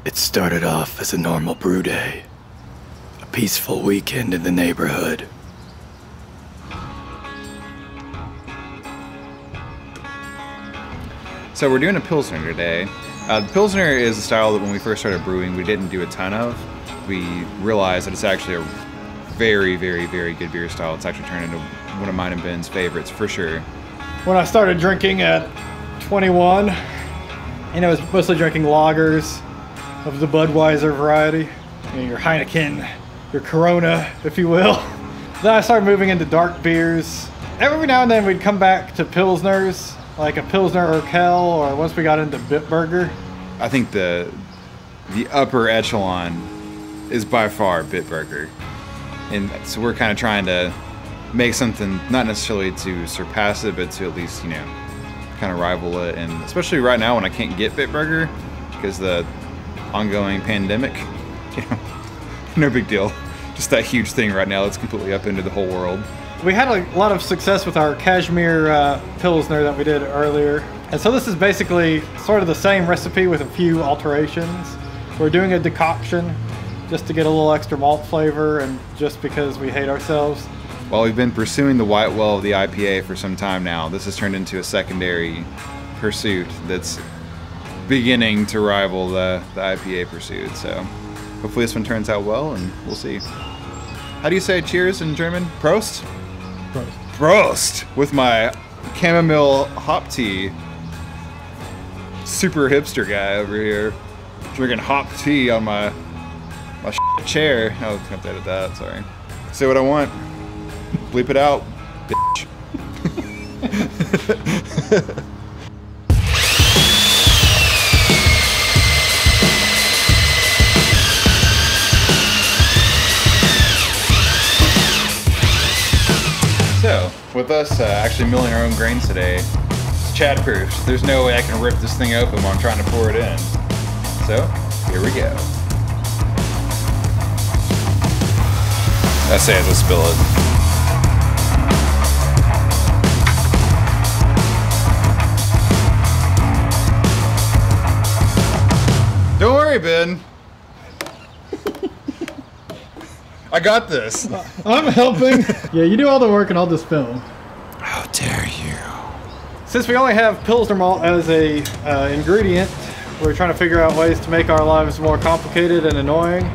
It started off as a normal brew day, a peaceful weekend in the neighborhood. So we're doing a Pilsner today. The Pilsner is a style that when we first started brewing, we didn't do a ton of. We realized that it's actually a very, very, very good beer style. It's actually turned into one of mine and Ben's favorites for sure. When I started drinking at 21, I was mostly drinking lagers of the Budweiser variety, your Heineken, your Corona, if you will. Then I started moving into dark beers. Every now and then we'd come back to Pilsners, like a Pilsner Urquell, or once we got into Bitburger. I think the upper echelon is by far Bitburger. And so we're kind of trying to make something, not necessarily to surpass it, but to at least, kind of rival it. And especially right now when I can't get Bitburger because the ongoing pandemic, no big deal. Just that huge thing right now that's completely upended the whole world. We had a lot of success with our Cashmere Pilsner that we did earlier. And so this is basically sort of the same recipe with a few alterations. We're doing a decoction just to get a little extra malt flavor and just because we hate ourselves. While we've been pursuing the white well of the IPA for some time now, this has turned into a secondary pursuit that's beginning to rival the IPA pursuit. So hopefully this one turns out well and we'll see. How do you say cheers in German? Prost? Prost. Prost! With my chamomile hop tea. Super hipster guy over here. Drinking hop tea on my chair. I was gonna have to edit that, sorry. Say what I want. Bleep it out, bitch. So, with us actually milling our own grains today, it's Chad proof. There's no way I can rip this thing open while I'm trying to pour it in. So, here we go. I say as I spill it. Don't worry, Ben. I got this. I'm helping. Yeah, you do all the work and I'll just film. How dare you? Since we only have Pilsner malt as a ingredient, we're trying to figure out ways to make our lives more complicated and annoying,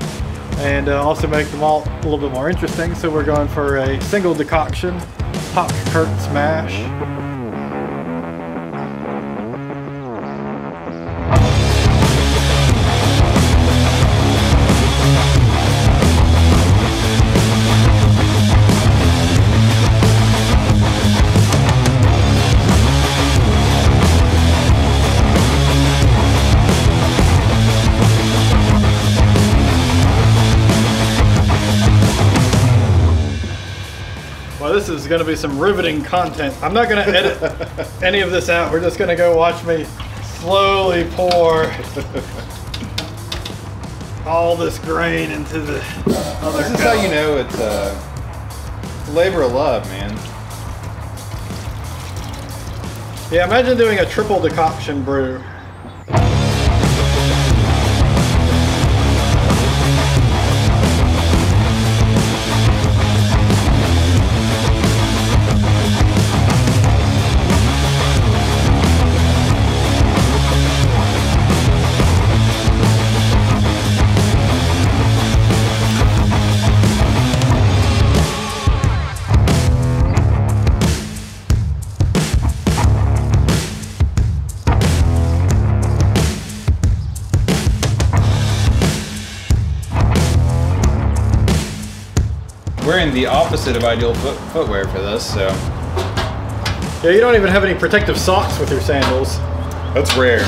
and also make the malt a little bit more interesting. So we're going for a single decoction, Hochkurz mash. This is going to be some riveting content. I'm not going to edit any of this out. We're just going to go watch me slowly pour all this grain into the other This is cup. how you know it's labor of love, man. Yeah, imagine doing a triple decoction brew. Wearing the opposite of ideal footwear for this, so. Yeah, you don't even have any protective socks with your sandals. That's rare.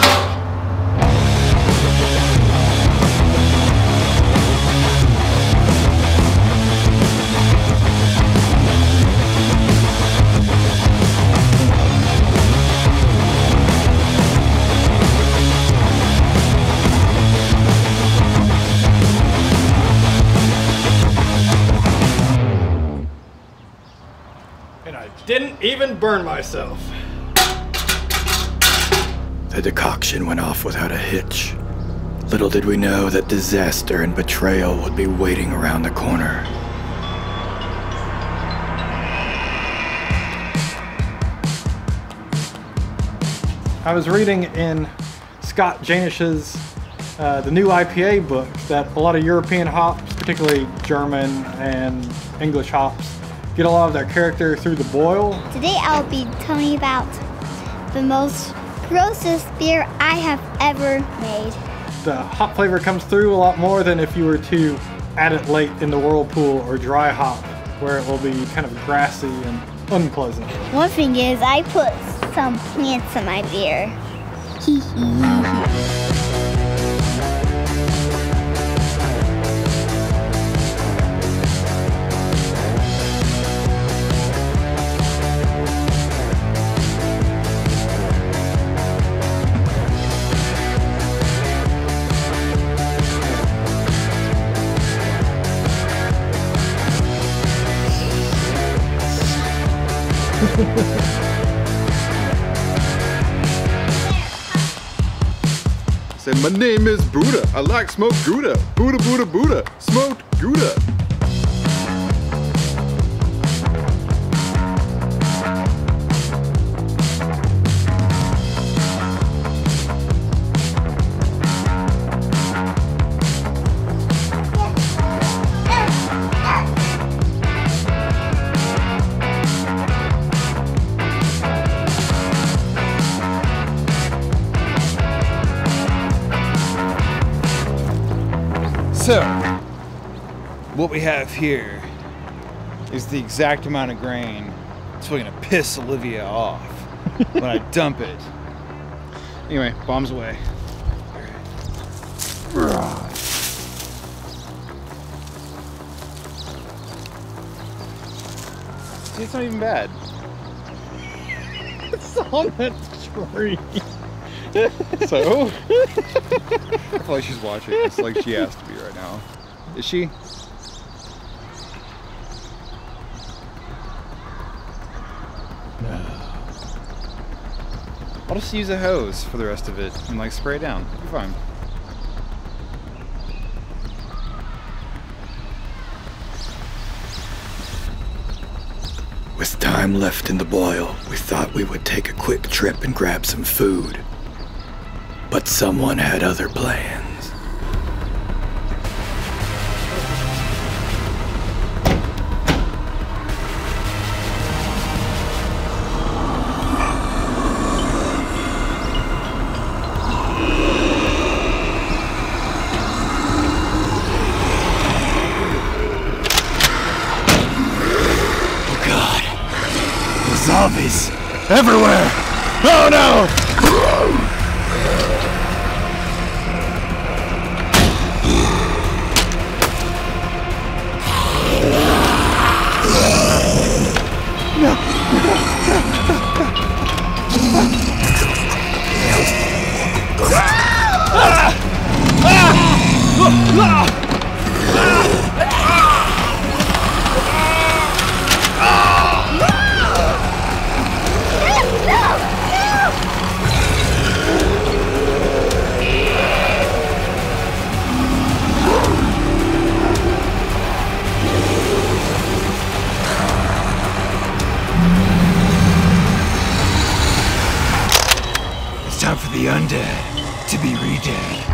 Didn't even burn myself. The decoction went off without a hitch. Little did we know that disaster and betrayal would be waiting around the corner. I was reading in Scott Janish's the new IPA book that a lot of European hops, particularly German and English hops, get a lot of their character through the boil. Today I'll be telling you about the most grossest beer I have ever made. The hop flavor comes through a lot more than if you were to add it late in the whirlpool or dry hop, where it will be kind of grassy and unpleasant. One thing is I put some plants in my beer. Hee hee. Say, my name is Buddha. I like smoked Gouda. Buddha, Buddha, Buddha. Smoked Gouda. So, what we have here is the exact amount of grain that's going to piss Olivia off when I dump it. Anyway, bombs away. See, it's not even bad. It's on that tree. So? I feel like she's watching. It's like she has to be right now. Is she? No. I'll just use a hose for the rest of it and like spray it down. It'll be fine. With time left in the boil, we thought we would take a quick trip and grab some food. But someone had other plans. Oh God! Zombies! Everywhere! Oh no! It's time for the undead to be re-dead.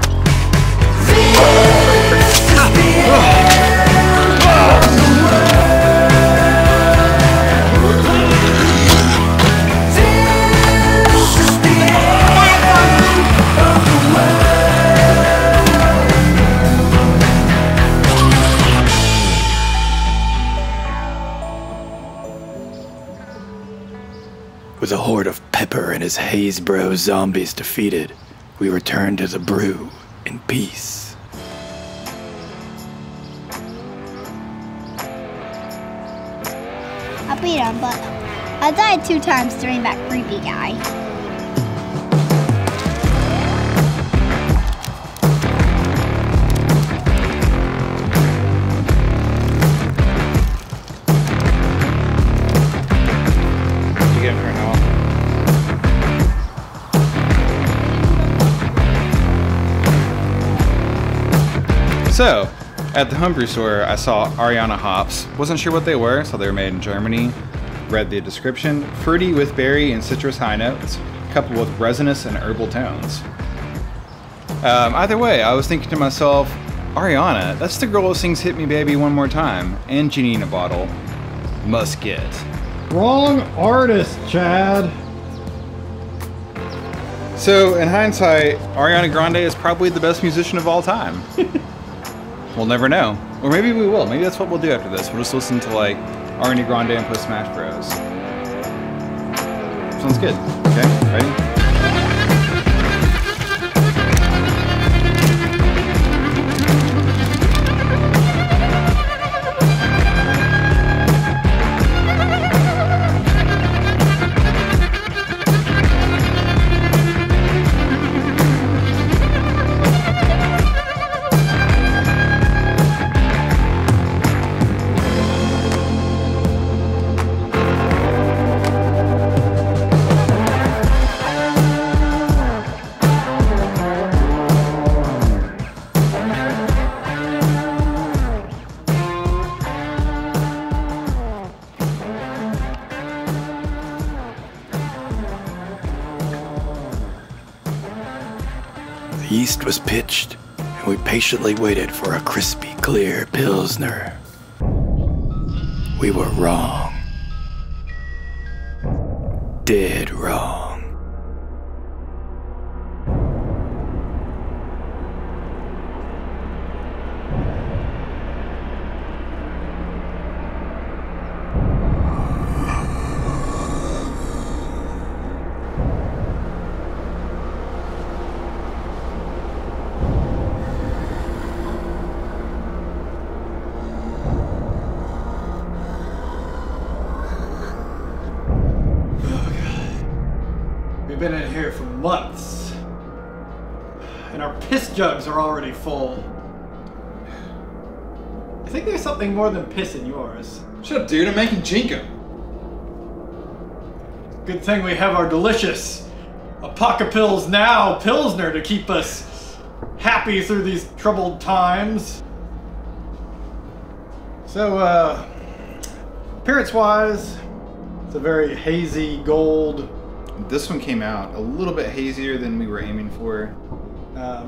With a horde of Pepper and his Haze Bro zombies defeated, we returned to the brew in peace. I beat him, but I died 2 times during that creepy guy. So, at the homebrew store, I saw Ariana hops. Wasn't sure what they were, so they were made in Germany. Read the description. Fruity with berry and citrus high notes, coupled with resinous and herbal tones. Either way, I was thinking to myself, Ariana, that's the girl who sings Hit Me Baby One More Time, and Genie in a Bottle. Must get. Wrong artist, Chad. So, in hindsight, Ariana Grande is probably the best musician of all time. We'll never know. Or maybe we will. Maybe that's what we'll do after this. We'll just listen to, like, Ariana Grande and play Smash Bros. Sounds good. Okay, ready? The yeast was pitched, and we patiently waited for a crispy, clear Pilsner. We were wrong. Dead wrong. We've been in here for months, and our piss jugs are already full. I think there's something more than piss in yours. Shut up, dude. I'm making Jinko. Good thing we have our delicious Apocalypils Now Pilsner to keep us happy through these troubled times. So, appearance-wise, it's a very hazy gold. This one came out a little bit hazier than we were aiming for.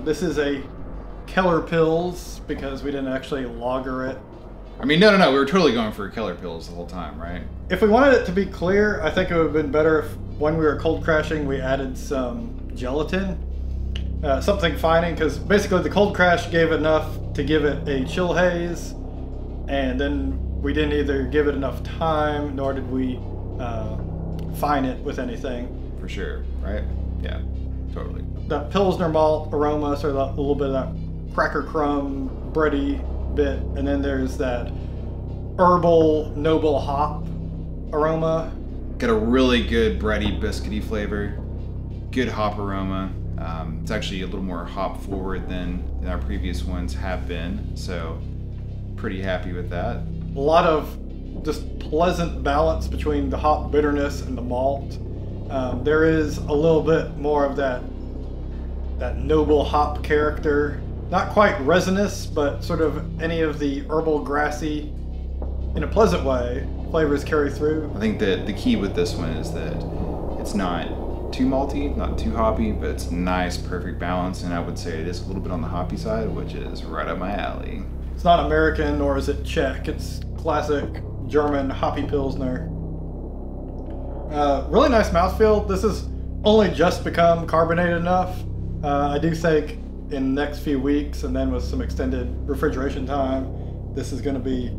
This is a Kellerpils because we didn't actually lager it. I mean, no. We were totally going for Kellerpils the whole time, right? If we wanted it to be clear, I think it would have been better if when we were cold crashing, we added some gelatin. Something fining, because basically the cold crash gave enough to give it a chill haze, and then we didn't either give it enough time, nor did we fine it with anything. For sure, right? Yeah, totally. That Pilsner malt aroma, so that little bit of that cracker crumb, bready bit, and then there's that herbal noble hop aroma. Got a really good bready, biscuity flavor. Good hop aroma. It's actually a little more hop forward than our previous ones have been, so pretty happy with that. A lot of just pleasant balance between the hop bitterness and the malt. There is a little bit more of that noble hop character. Not quite resinous, but sort of any of the herbal grassy, in a pleasant way, flavors carry through. I think that the key with this one is that it's not too malty, not too hoppy, but it's nice, perfect balance, and I would say it is a little bit on the hoppy side, which is right up my alley. It's not American, nor is it Czech. It's classic German hoppy Pilsner. Really nice mouthfeel. This has only just become carbonated enough. I do think in the next few weeks, and then with some extended refrigeration time, this is going to be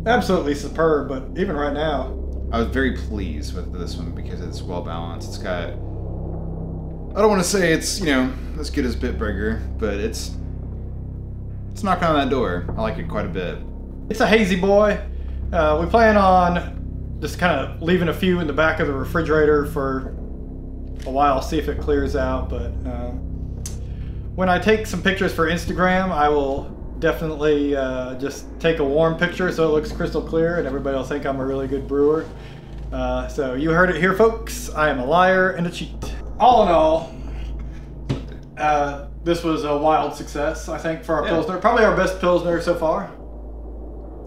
absolutely superb. But even right now, I was very pleased with this one because it's well balanced. It's got, I don't want to say it's, as good as Bitburger, but it's knocking on that door. I like it quite a bit. It's a hazy boy. We plan on just kind of leaving a few in the back of the refrigerator for a while, see if it clears out. But when I take some pictures for Instagram, I will definitely just take a warm picture so it looks crystal clear and everybody will think I'm a really good brewer. So you heard it here, folks. I am a liar and a cheat. All in all, this was a wild success, I think, for our Pilsner. Probably our best Pilsner so far.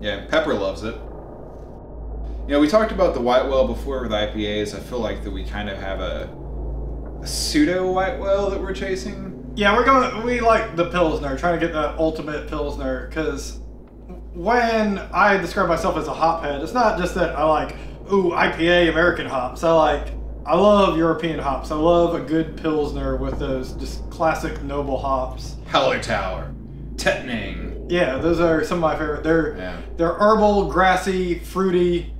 Yeah, Pepper loves it. You know, we talked about the white well before with IPAs. I feel like that we kind of have a pseudo white well that we're chasing. Yeah, we like the Pilsner, trying to get the ultimate Pilsner, because when I describe myself as a hophead, it's not just that I like, IPA American hops. I love European hops. I love a good Pilsner with those just classic noble hops. Hallertauer, Tettnang. Yeah, those are some of my favorite. They're herbal, grassy, fruity.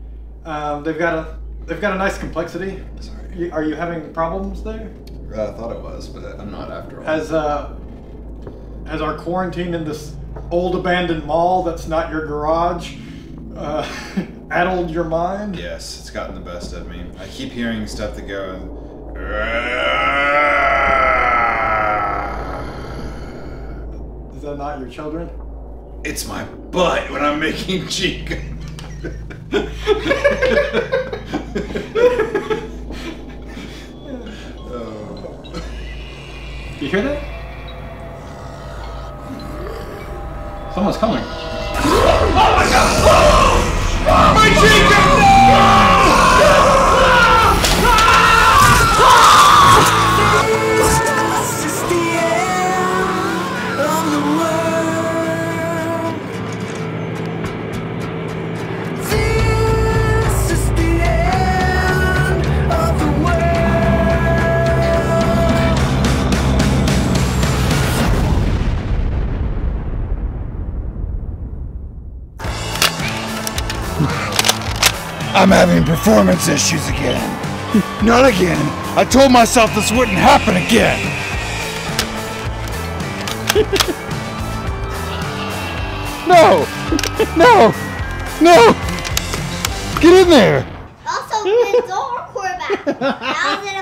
They've got a nice complexity. Sorry. Are you having problems there? I thought it was, but I'm not after all. Has our quarantine in this old abandoned mall that's not your garage addled your mind? Yes, it's gotten the best of me. I keep hearing stuff that goes. Is that not your children? It's my butt when I'm making chica. You hear that? Someone's coming. Oh my God! Oh, my chicken! This is the end of the world. This is the end of the world. I'm having performance issues again. Not again. I told myself this wouldn't happen again. No! No! No! Get in there! Also, good door quarterback. How's it